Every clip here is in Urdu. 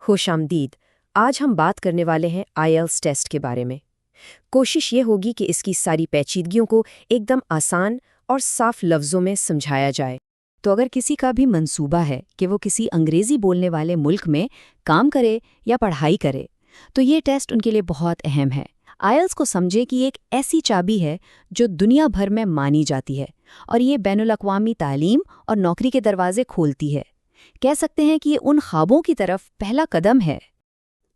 خوش آمدید۔ آج ہم بات کرنے والے ہیں آئیلٹس ٹیسٹ کے بارے میں۔ کوشش یہ ہوگی کہ اس کی ساری پیچیدگیوں کو ایک دم آسان اور صاف لفظوں میں سمجھایا جائے۔ تو اگر کسی کا بھی منصوبہ ہے کہ وہ کسی انگریزی بولنے والے ملک میں کام کرے یا پڑھائی کرے تو یہ ٹیسٹ ان کے لیے بہت اہم ہے۔ آئیلٹس کو سمجھے کہ ایک ایسی چابی ہے جو دنیا بھر میں مانی جاتی ہے اور یہ بین الاقوامی تعلیم اور نوکری کے دروازے کھولتی ہے۔ کہہ سکتے ہیں کہ یہ ان خوابوں کی طرف پہلا قدم ہے۔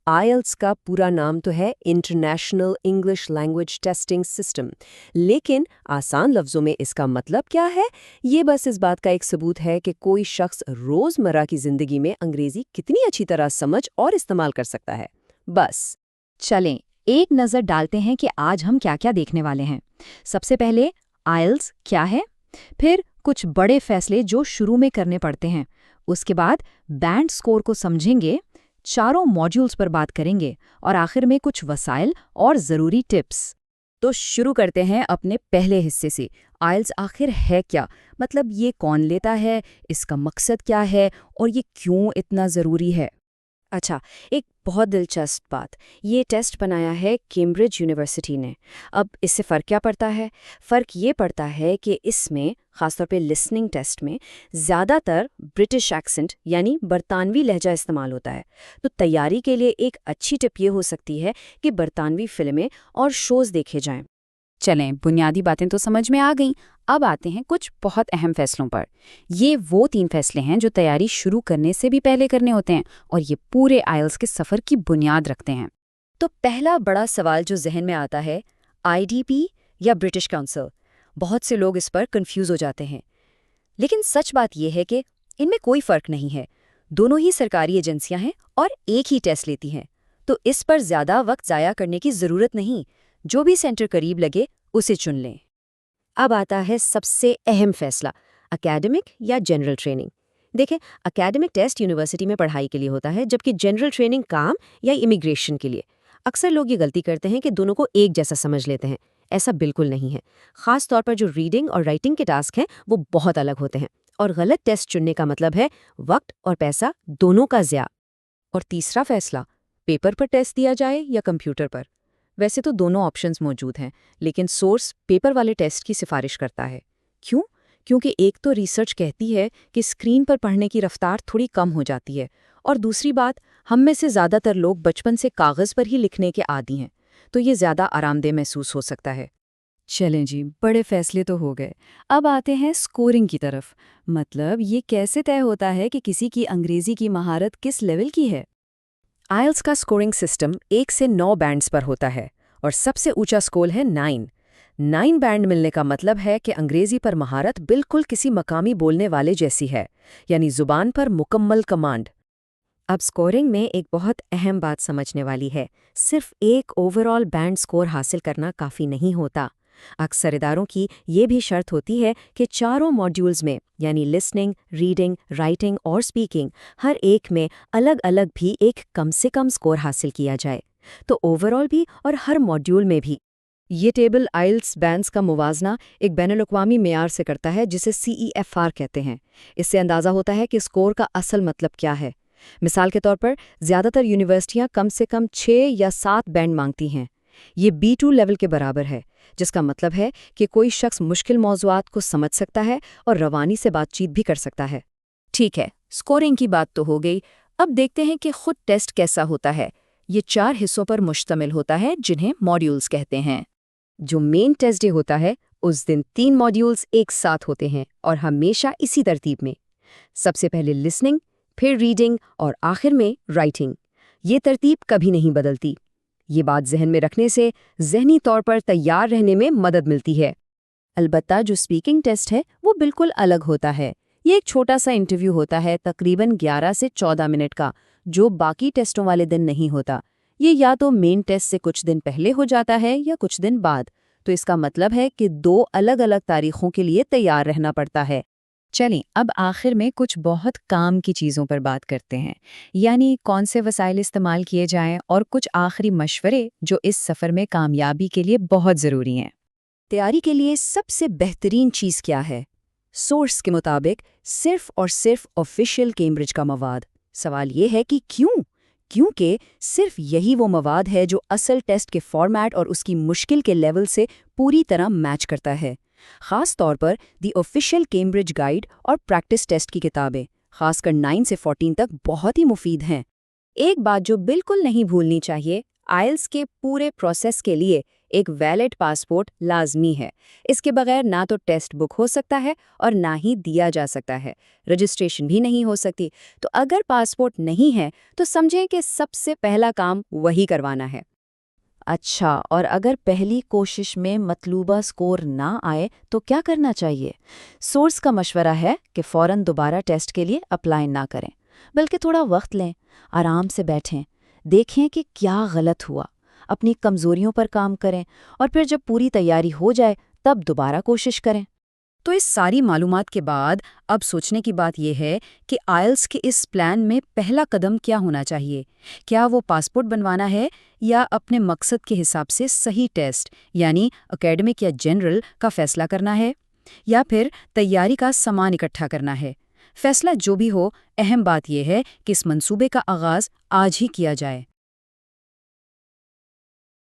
آئیلٹس کا پورا نام تو ہے international English language testing system, لیکن آسان لفظوں میں اس کا مطلب کیا ہے؟ یہ بس اس بات کا ایک ثبوت ہے کہ کوئی شخص روزمرہ کی زندگی میں انگریزی کتنی اچھی طرح سمجھ اور استعمال کر سکتا ہے۔ بس چلیں ایک نظر ڈالتے ہیں کہ آج ہم کیا کیا دیکھنے والے ہیں۔ سب سے پہلے آئیلٹس کیا ہے، پھر کچھ بڑے فیصلے جو شروع میں کرنے پڑتے ہیں، اس کے بعد بینڈ سکور کو سمجھیں گے، چاروں موڈیولز پر بات کریں گے اور آخر میں کچھ وسائل اور ضروری ٹپس۔ تو شروع کرتے ہیں اپنے پہلے حصے سے۔ آئیلٹس آخر ہے کیا؟ مطلب یہ کون لیتا ہے، اس کا مقصد کیا ہے اور یہ کیوں اتنا ضروری ہے؟ اچھا، ایک بہت دلچسپ بات، یہ ٹیسٹ بنایا ہے کیمبرج یونیورسٹی نے۔ اب اس سے فرق کیا پڑتا ہے؟ فرق یہ پڑتا ہے کہ اس میں خاص طور پہ لسننگ ٹیسٹ میں زیادہ تر برٹش ایکسنٹ یعنی برطانوی لہجہ استعمال ہوتا ہے۔ تو تیاری کے لیے ایک اچھی ٹپ یہ ہو سکتی ہے کہ برطانوی فلمیں اور شوز دیکھے جائیں۔ چلیں بنیادی باتیں تو سمجھ میں آ گئیں، اب آتے ہیں کچھ بہت اہم فیصلوں پر۔ یہ وہ 3 فیصلے ہیں جو تیاری شروع کرنے سے بھی پہلے کرنے ہوتے ہیں اور یہ پورے آئیلٹس کے سفر کی بنیاد رکھتے ہیں۔ تو پہلا بڑا سوال جو ذہن میں آتا ہے، آئی ڈی پی یا برٹش کونسل؟ بہت سے لوگ اس پر کنفیوز ہو جاتے ہیں، لیکن سچ بات یہ ہے کہ ان میں کوئی فرق نہیں ہے۔ دونوں ہی سرکاری ایجنسیاں ہیں اور ایک ہی ٹیسٹ لیتی ہیں، تو اس پر زیادہ وقت ضائع کرنے کی ضرورت نہیں۔ جو بھی سینٹر قریب لگے اسے چن لیں۔ اب آتا ہے سب سے اہم فیصلہ، اکیڈمک یا جنرل ٹریننگ۔ دیکھیں، اکیڈمک ٹیسٹ یونیورسٹی میں پڑھائی کے لیے ہوتا ہے، جبکہ جنرل ٹریننگ کام یا امیگریشن کے لیے۔ اکثر لوگ یہ غلطی کرتے ہیں کہ دونوں کو ایک جیسا سمجھ لیتے ہیں۔ ایسا بالکل نہیں ہے۔ خاص طور پر جو ریڈنگ اور رائٹنگ کے ٹاسک ہیں وہ بہت الگ ہوتے ہیں، اور غلط ٹیسٹ چننے کا مطلب ہے وقت اور پیسہ دونوں کا ضیاع۔ اور تیسرا فیصلہ، پیپر پر ٹیسٹ دیا جائے یا کمپیوٹر پر؟ ویسے تو دونوں آپشنز موجود ہیں، لیکن سورس پیپر والے ٹیسٹ کی سفارش کرتا ہے۔ کیوں؟ کیونکہ ایک تو ریسرچ کہتی ہے کہ اسکرین پر پڑھنے کی رفتار تھوڑی کم ہو جاتی ہے، اور دوسری بات، ہم میں سے زیادہ تر لوگ بچپن سے کاغذ پر ہی لکھنے کے عادی ہیں، تو یہ زیادہ آرام دہ محسوس ہو سکتا ہے۔ چلیں جی، بڑے فیصلے تو ہو گئے، اب آتے ہیں سکورنگ کی طرف۔ مطلب یہ کیسے طے ہوتا ہے کہ کسی کی انگریزی کی مہارت کس لیول کی ہے؟ آئیلٹس کا سکورنگ سسٹم 1 سے 9 بینڈز پر ہوتا ہے، اور سب سے اونچا سکور ہے 9 بینڈ ملنے کا مطلب ہے کہ انگریزی پر مہارت بالکل کسی مقامی بولنے والے جیسی ہے، یعنی زبان پر مکمل کمانڈ۔ اب سکورنگ میں ایک بہت اہم بات سمجھنے والی ہے، صرف ایک اوور آل بینڈ سکور حاصل کرنا کافی نہیں ہوتا۔ اکثر اداروں کی یہ بھی شرط ہوتی ہے کہ چاروں موڈیولز میں، یعنی لسننگ، ریڈنگ، رائٹنگ اور اسپیکنگ، ہر ایک میں الگ الگ بھی ایک کم سے کم سکور حاصل کیا جائے، تو اوور آل بھی اور ہر موڈیول میں بھی۔ یہ ٹیبل آئیلٹس بینڈز کا موازنہ ایک بین الاقوامی معیار سے کرتا ہے جسے CEFR کہتے ہیں۔ اس سے اندازہ ہوتا ہے کہ سکور کا اصل مطلب کیا ہے۔ مثال کے طور پر زیادہ تر یونیورسٹیاں کم سے کم 6 یا 7 بینڈ مانگتی ہیں۔ یہ B2 لیول کے برابر ہے، جس کا مطلب ہے کہ کوئی شخص مشکل موضوعات کو سمجھ سکتا ہے اور روانی سے بات چیت بھی کر سکتا ہے۔ ٹھیک ہے، سکورنگ کی بات تو ہو گئی، اب دیکھتے ہیں کہ خود ٹیسٹ کیسا ہوتا ہے۔ یہ 4 حصوں پر مشتمل ہوتا ہے جنہیں موڈیولز کہتے ہیں۔ جو مین ٹیسٹ ڈے ہوتا ہے اس دن 3 موڈیولز ایک ساتھ ہوتے ہیں اور ہمیشہ اسی ترتیب میں۔ سب سے پہلے لسننگ، پھر ریڈنگ اور آخر میں رائٹنگ۔ یہ ترتیب کبھی نہیں بدلتی۔ یہ بات ذہن میں رکھنے سے ذہنی طور پر تیار رہنے میں مدد ملتی ہے۔ البتہ جو اسپیکنگ ٹیسٹ ہے وہ بالکل الگ ہوتا ہے۔ یہ ایک چھوٹا سا انٹرویو ہوتا ہے، تقریباً 11 سے 14 منٹ کا، جو باقی ٹیسٹوں والے دن نہیں ہوتا۔ یہ یا تو مین ٹیسٹ سے کچھ دن پہلے ہو جاتا ہے یا کچھ دن بعد، تو اس کا مطلب ہے کہ 2 الگ الگ تاریخوں کے لیے تیار رہنا پڑتا ہے۔ چلیں اب آخر میں کچھ بہت کام کی چیزوں پر بات کرتے ہیں، یعنی کون سے وسائل استعمال کیے جائیں اور کچھ آخری مشورے جو اس سفر میں کامیابی کے لیے بہت ضروری ہیں۔ تیاری کے لیے سب سے بہترین چیز کیا ہے؟ سورس کے مطابق صرف اور صرف آفیشیل کیمبرج کا مواد۔ سوال یہ ہے کہ کیونکہ صرف یہی وہ مواد ہے جو اصل ٹیسٹ کے فارمیٹ اور اس کی مشکل کے لیول سے پوری طرح میچ کرتا ہے۔ خاص طور پر دی آفیشیل کیمبرج گائیڈ اور پریکٹس ٹیسٹ کی کتابیں، خاص کر 9 سے 14 تک، بہت ہی مفید ہیں۔ ایک بات جو بالکل نہیں بھولنی چاہیے، آئلس کے پورے پروسیس کے لیے ایک ویلڈ پاسپورٹ لازمی ہے۔ اس کے بغیر نہ تو ٹیسٹ بک ہو سکتا ہے اور نہ ہی دیا جا سکتا ہے، رجسٹریشن بھی نہیں ہو سکتی۔ تو اگر پاسپورٹ نہیں ہے تو سمجھیں کہ سب سے پہلا کام وہی کروانا ہے۔ اچھا، اور اگر پہلی کوشش میں مطلوبہ سکور نہ آئے تو کیا کرنا چاہیے؟ سورس کا مشورہ ہے کہ فوراً دوبارہ ٹیسٹ کے لیے اپلائی نہ کریں، بلکہ تھوڑا وقت لیں، آرام سے بیٹھیں، دیکھیں کہ کیا غلط ہوا، اپنی کمزوریوں پر کام کریں، اور پھر جب پوری تیاری ہو جائے تب دوبارہ کوشش کریں۔ تو اس ساری معلومات کے بعد اب سوچنے کی بات یہ ہے کہ آئلس کے اس پلان میں پہلا قدم کیا ہونا چاہیے؟ کیا وہ پاسپورٹ بنوانا ہے، یا اپنے مقصد کے حساب سے صحیح ٹیسٹ یعنی اکیڈمک یا جنرل کا فیصلہ کرنا ہے، یا پھر تیاری کا سامان اکٹھا کرنا ہے؟ فیصلہ جو بھی ہو، اہم بات یہ ہے کہ اس منصوبے کا آغاز آج ہی کیا جائے۔